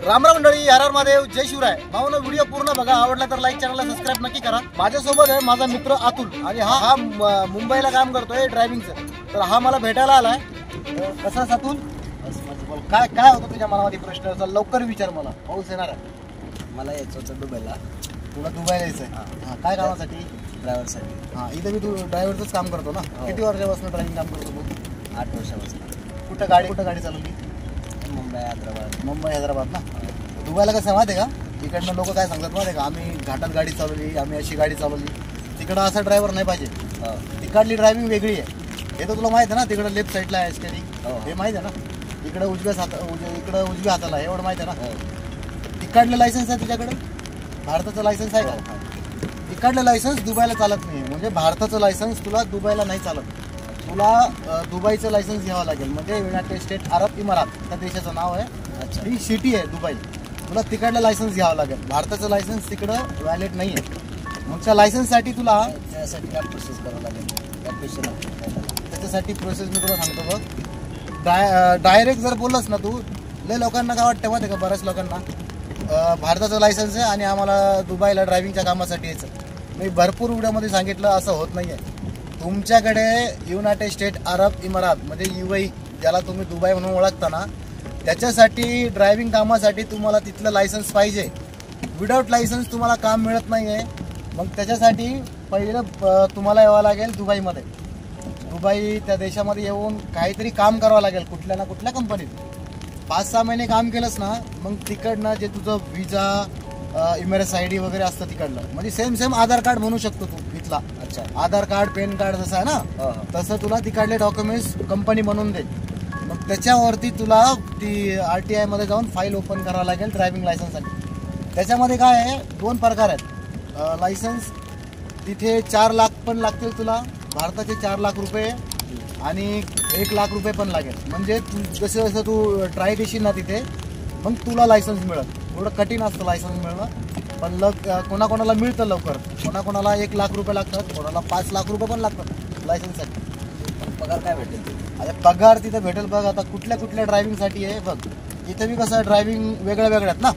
राम राम मंडळी, हर हर महादेव, जय शिवराय. भाऊनो, व्हिडिओ पूर्ण बघा. आवडला तर लाईक, चॅनलला सबस्क्राईब नक्की करा. माझ्यासोबत आहे माझा मित्र अतुल आणि हा मुंबईला काम करतोय ड्रायव्हिंगचं. तर हा मला भेटायला आलाय. कसं अतुल, काय काय होतं तुझ्या मनामध्ये प्रश्न? लवकर विचार. मला पाऊस येणार आहे. मला यायचं होतं दुबईला. तुला दुबईला यायचं आहे? हां. काय कामासाठी? ड्रायव्हरसाठी. हां. इथं मी तू ड्रायव्हरचंच काम करतो ना? किती वर्षापासून ड्रायव्हिंग काम करतो तू? 8 वर्षापासून. कुठं गाडी चालवली? मुंबई हैदराबाद. मुंबई हैदराबाद ना. दुबईला कसं माहिती आहे का, इकडनं लोक काय सांगतात माहिती आहे का, आम्ही घाटात गाडी चालवली, आम्ही अशी गाडी चालवली. तिकडं असा ड्रायव्हर नाही पाहिजे. तिकडली ड्रायव्हिंग वेगळी आहे. हे तर तुला माहिती आहे ना. तिकडं लेफ्ट साईडला आहे स्टेरिंग, हे माहिती आहे ना. इकडं उजव्या हाताला आहे, एवढं माहिती आहे ना. तिकडलं लायसन्स आहे तुझ्याकडे? भारताचं लायसन्स आहे का? तिकडलं लायसन्स दुबईला चालत नाही. म्हणजे भारताचं लायसन्स तुला दुबईला नाही चालत. तुला दुबईचं लायसन्स घ्यावं लागेल. म्हणजे युनायटेड स्टेट अरब इमारात त्या देशाचं नाव आहे. अच्छा. ही सिटी आहे दुबई. तुला तिकडलं लायसन्स घ्यावं लागेल. भारताचं लायसन्स तिकडं व्हॅलिड नाही आहे. मग त्या लायसन्ससाठी तुला त्यासाठी काय प्रोसेस करावं लागेल? त्याच्यासाठी प्रोसेस मी तुला सांगतो बघ. डायरेक्ट जर बोललंस ना तू, लय लोकांना काय वाटतं माहिती आहे का, बऱ्याच लोकांना भारताचं लायसन्स आहे आणि आम्हाला दुबईला ड्रायव्हिंगच्या कामासाठी यायचं. मी भरपूर व्हिडिओमध्ये सांगितलं, असं होत नाही आहे. तुमच्याकडे युनायटेड स्टेट अरब इमारात म्हणजे UAE, ज्याला तुम्ही दुबई म्हणून ओळखता ना, त्याच्यासाठी ड्रायव्हिंग कामासाठी तुम्हाला तिथलं लायसन्स पाहिजे. विदाऊट लायसन्स तुम्हाला काम मिळत नाही आहे. मग त्याच्यासाठी पहिलं तुम्हाला यावं लागेल दुबईमध्ये. दुबई त्या देशामध्ये येऊन काहीतरी काम करावं लागेल कुठल्या ना कुठल्या कंपनीत. 5-6 महिने काम केलंस ना, मग तिकडनं जे तुझं विजा, इमेरेस ID वगैरे असतं तिकडलं, म्हणजे सेम आधार कार्ड म्हणू शकतो तू इथला. अच्छा. आधार कार्ड, पॅन कार्ड जसं आहे ना, तसं तुला तिकडले डॉक्युमेंट्स कंपनी बनवून दे. मग त्याच्यावरती तुला ती RTI मध्ये जाऊन फाईल ओपन करावं लागेल ड्रायव्हिंग लायसन्ससाठी. त्याच्यामध्ये काय आहे, 2 प्रकार आहेत लायसन्स. तिथे 4 लाख पण लागतील तुला, भारताचे 4 लाख रुपये, आणि 1 लाख रुपये पण लागेल. म्हणजे जसं जसं तू ट्राय देशील ना तिथे, मग तुला लायसन्स मिळत. थोडं कठीण असतं लायसन्स मिळणं, पण कोणाकोणाला मिळतं लवकर. कोणाकोणाला 1 लाख रुपये लागतात, कोणाला 5 लाख रुपये पण लागतात लायसन्ससाठी. पगार काय भेटेल? आता पगार तिथे भेटेल बघ. आता कुठल्या ड्रायव्हिंगसाठी आहे बघ. इथे मी कसं ड्रायव्हिंग वेगळ्या आहेत ना.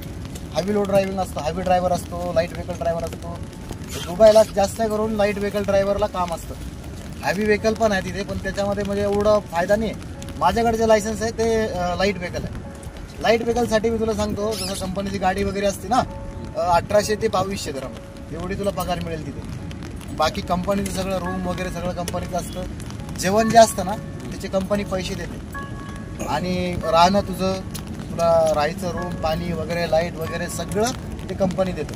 हेवी लोड ड्रायव्हिंग असतो, हेवी ड्रायव्हर असतो, लाईट व्हेकल ड्रायव्हर असतो. दुबईला जास्त करून लाईट व्हेकल ड्रायव्हरला काम असतं. हेवी व्हेकल पण आहे तिथे, पण त्याच्यामध्ये म्हणजे एवढं फायदा नाही आहे. माझ्याकडे जे लायसन्स आहे ते लाईट व्हेकल आहे. लाईट व्हेकलसाठी मी तुला सांगतो, जसं कंपनीची गाडी वगैरे असते ना, 1800 ते 2200 dirham एवढी तुला पगार मिळेल तिथे. बाकी कंपनीचं सगळं रूम वगैरे सगळं कंपनीचं असतं. जेवण जे असतं ना, त्याचे कंपनी पैसे देते. आणि राहणं तुला राहायचं रूम, पाणी वगैरे, लाईट वगैरे सगळं ते कंपनी देते.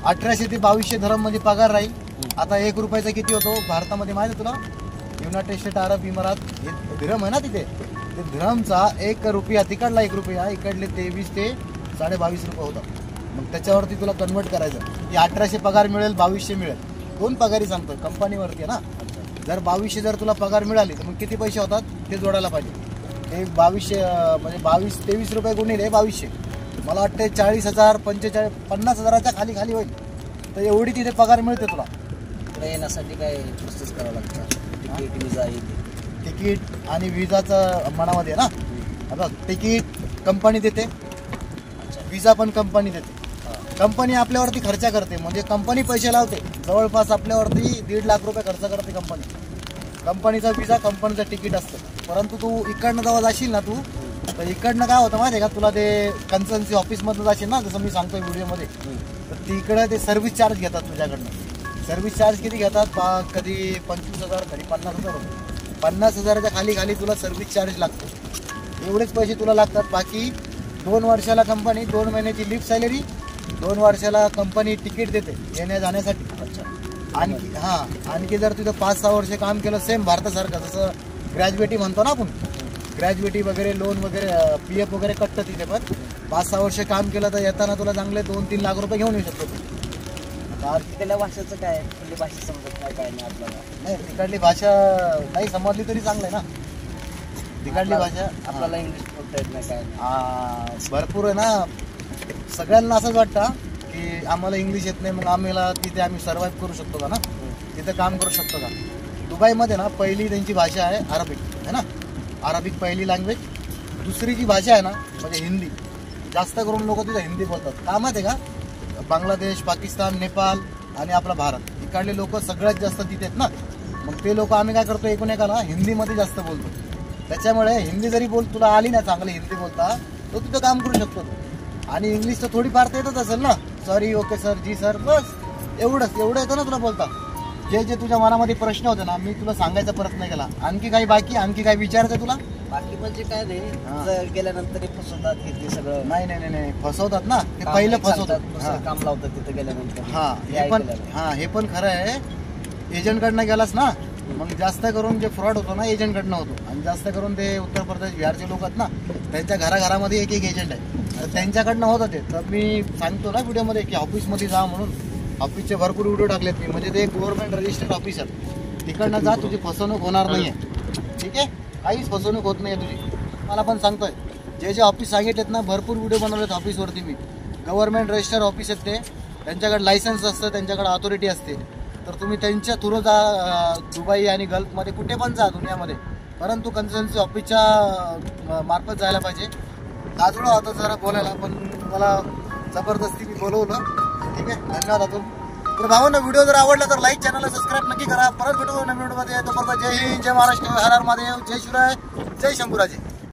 1800 ते 2200 dirham म्हणजे पगार राहील. आता 1 रुपयाचा किती होतो भारतामध्ये माहिती आहे तुला? युनायटेड स्टेट अरब इमारात हे दिरहम आहे ना तिथे. ते दिरहमचा 1 रुपया, तिकडला 1 रुपया, इकडले 23 ते 22.5 रुपये होता. मग त्याच्यावरती तुला कन्वर्ट करायचं. ती 1800 पगार मिळेल, 2200 मिळेल. 2 पगारी सांगतो, कंपनीवरती आहे ना. जर 2200 जर तुला पगार मिळाली तर मग किती पैसे होतात ते जोडायला पाहिजे. ते 2200 म्हणजे 23 रुपये गुणिले 2200, मला वाटते 40,000, 45,000, 50,000च्या खाली होईल. तर एवढी तिथे पगार मिळते तुला. पुढे येण्यासाठी काय प्रोसेस करावं लागतं? तिकीट, विजा, तिकीट आणि विजाचं मनामध्ये आहे ना. आता तिकीट कंपनी देते, विजा पण कंपनी देते. कंपनी आपल्यावरती खर्च करते, म्हणजे कंपनी पैसे लावते. जवळपास आपल्यावरती 1.5 लाख रुपये खर्च करते कंपनीचा विजा, कंपनीचं तिकीट असतं. परंतु तू इकडनं जेव्हा जाशील ना तू, तर इकडनं काय होतं माहिती आहे का, तुला ते कन्सल्टन्सी ऑफिसमधनं जाशील ना, जसं मी सांगतोय व्हिडिओमध्ये, तर तिकडं ते सर्व्हिस चार्ज घेतात तुझ्याकडनं. सर्व्हिस चार्ज किती घेतात? कधी 25,000, कधी 50,000 रुपये. 50,000च्या खाली तुला सर्व्हिस चार्ज लागतो. एवढेच पैसे तुला लागतात. बाकी 2 वर्षाला कंपनी 2 महिन्याची लिफ्ट सॅलरी, 2 वर्षाला कंपनी तिकीट देते येण्या जाण्यासाठी. आणखी जर तुझं 5-6 वर्ष काम केलं सेम भारतासारखं, जसं ग्रॅज्युएटी म्हणतो ना आपण, ग्रॅज्युएटी वगैरे, लोन वगैरे, PF वगैरे कटतं तिथे. पण 5-6 वर्ष काम केलं तर येताना तुला चांगले 2-3 लाख रुपये घेऊन येऊ शकतो तू. तिकडल्या भाषेचं काय? तिकडली भाषा समजत काय नाही आपल्याला. नाही, तिकडली भाषा नाही समजली तरी चांगलं आहे ना. तिकडली भाषा आपल्याला इंग्लिश बोलता येत नाही काय. भरपूर आहे ना. सगळ्यांना असंच वाटतं की आम्हाला इंग्लिश येत नाही, मग तिथे आम्ही सर्वाइव्ह करू शकतो का ना, तिथं काम करू शकतो का. दुबईमध्ये ना पहिली त्यांची भाषा आहे अरबिक, है ना. अरबिक पहिली लँग्वेज. दुसरी जी भाषा आहे ना म्हणजे हिंदी. जास्त करून लोक तिथे हिंदी बोलतात. का माहिती आहे का, बांगलादेश, पाकिस्तान, नेपाळ आणि आपला भारत इकडले लोक सगळ्यात जास्त तिथे आहेत ना. मग ते लोक आम्ही काय करतो, एकूण एकाला हिंदीमध्ये जास्त बोलतो. त्याच्यामुळे हिंदी जरी तुला आली ना चांगली हिंदी बोलता, तो तिथं काम करू शकतो. आणि इंग्लिश तर थोडीफार तर येतच असेल ना, सॉरी, ओके सर, जी सर, बस एवढं येतं ना तुला बोलता. जे तुझ्या मनामध्ये प्रश्न होते ना, मी तुला सांगायचा प्रयत्न केला. आणखी काही बाकी, आणखी काही विचारायचं तुला? बाकी म्हणजे काय नाही, जर गेल्यानंतर हे फसवतात हे ते सगळं. नाही फसवतात ना, ते काम पहिलं नाही फसवतात. सांगतात, दुसरं काम लावतात तिथे गेल्यानंतर. हे पण खरं आहे. एजंटकडनं गेलास ना, मग जास्त करून जे फ्रॉड होतो ना एजंटकडनं होतो. आणि जास्त करून ते उत्तर प्रदेश, बिहारचे लोक आहेत ना, त्यांच्या घराघरामध्ये एक एजंट आहे, तर त्यांच्याकडनं होतं ते. तर मी सांगतो ना व्हिडिओमध्ये की ऑफिसमध्ये जा म्हणून. ऑफिसचे भरपूर व्हिडिओ टाकलेत मी, म्हणजे ते गव्हर्नमेंट रजिस्टर्ड ऑफिस आहे. तिकडनं जा, तुझी फसवणूक होणार नाहीये. ठीक आहे, काहीच फसवणूक होत नाहीये तुझी. मला पण सांगतोय, जे ऑफिस सांगितलेत ना, भरपूर व्हिडिओ बनवलेत ऑफिसवरती मी. गव्हर्नमेंट रजिस्टर्ड ऑफिस आहेत ते, त्यांच्याकडे लायसन्स असतं, त्यांच्याकडे ऑथॉरिटी असते. तर तुम्ही त्यांच्या थ्रू जा, दुबई आणि गल्फमध्ये कुठे पण जा दुनियामध्ये, परंतु कन्सल्टन्सी ऑफिसच्या मार्फत जायला पाहिजे. लाजलो होता जरा बोलायला, पण मला जबरदस्ती मी बोलवलं. ठीक आहे, धन्यवाद अतुल. तर भावांनो, व्हिडिओ जर आवडला तर लाईक, चॅनलला सबस्क्राईब नक्की करा. परत भेटू नवीन व्हिडिओमध्ये. तोपर्यंत जय हिंद, जय महाराष्ट्र, हर हर महादेव, जय शिवराय, जय शंभूराजे.